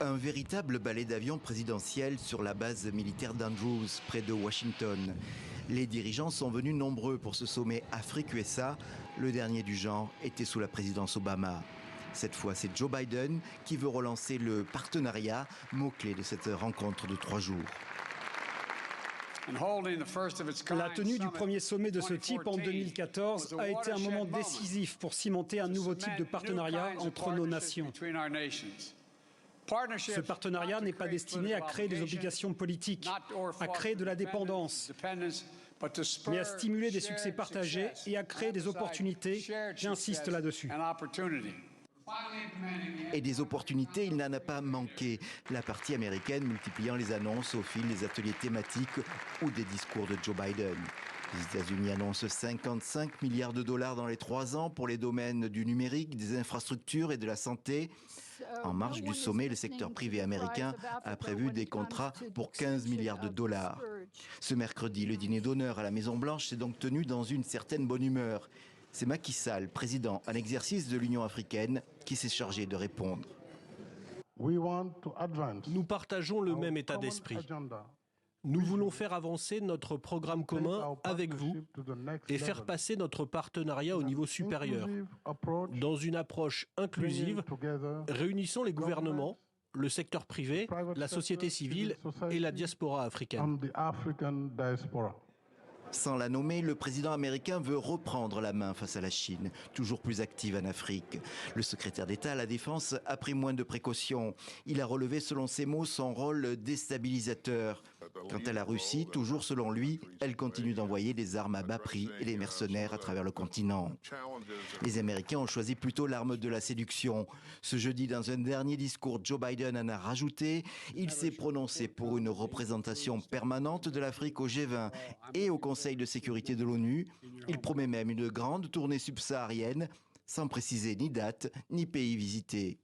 Un véritable ballet d'avion présidentiel sur la base militaire d'Andrews, près de Washington. Les dirigeants sont venus nombreux pour ce sommet Afrique-USA. Le dernier du genre était sous la présidence Obama. Cette fois, c'est Joe Biden qui veut relancer le partenariat, mot-clé de cette rencontre de 3 jours. La tenue du premier sommet de ce type en 2014 a été un moment décisif pour cimenter un nouveau type de partenariat entre nos nations. Ce partenariat n'est pas destiné à créer des obligations politiques, à créer de la dépendance, mais à stimuler des succès partagés et à créer des opportunités. J'insiste là-dessus. Et des opportunités, il n'en a pas manqué. La partie américaine multipliant les annonces au fil des ateliers thématiques ou des discours de Joe Biden. Les États-Unis annoncent 55 milliards de dollars dans les 3 ans pour les domaines du numérique, des infrastructures et de la santé. En marge du sommet, le secteur privé américain a prévu des contrats pour 15 milliards de dollars. Ce mercredi, le dîner d'honneur à la Maison-Blanche s'est donc tenu dans une certaine bonne humeur. C'est Macky Sall, président en exercice de l'Union africaine, qui s'est chargé de répondre. Nous partageons le même état d'esprit. Nous voulons faire avancer notre programme commun avec vous et faire passer notre partenariat au niveau supérieur, dans une approche inclusive, réunissant les gouvernements, le secteur privé, la société civile et la diaspora africaine. Sans la nommer, le président américain veut reprendre la main face à la Chine, toujours plus active en Afrique. Le secrétaire d'État à la Défense a pris moins de précautions. Il a relevé, selon ses mots, son rôle déstabilisateur. Quant à la Russie, toujours selon lui, elle continue d'envoyer des armes à bas prix et des mercenaires à travers le continent. Les Américains ont choisi plutôt l'arme de la séduction. Ce jeudi, dans un dernier discours, Joe Biden en a rajouté. Il s'est prononcé pour une représentation permanente de l'Afrique au G20 et au Conseil de sécurité de l'ONU. Il promet même une grande tournée subsaharienne, sans préciser ni date ni pays visité.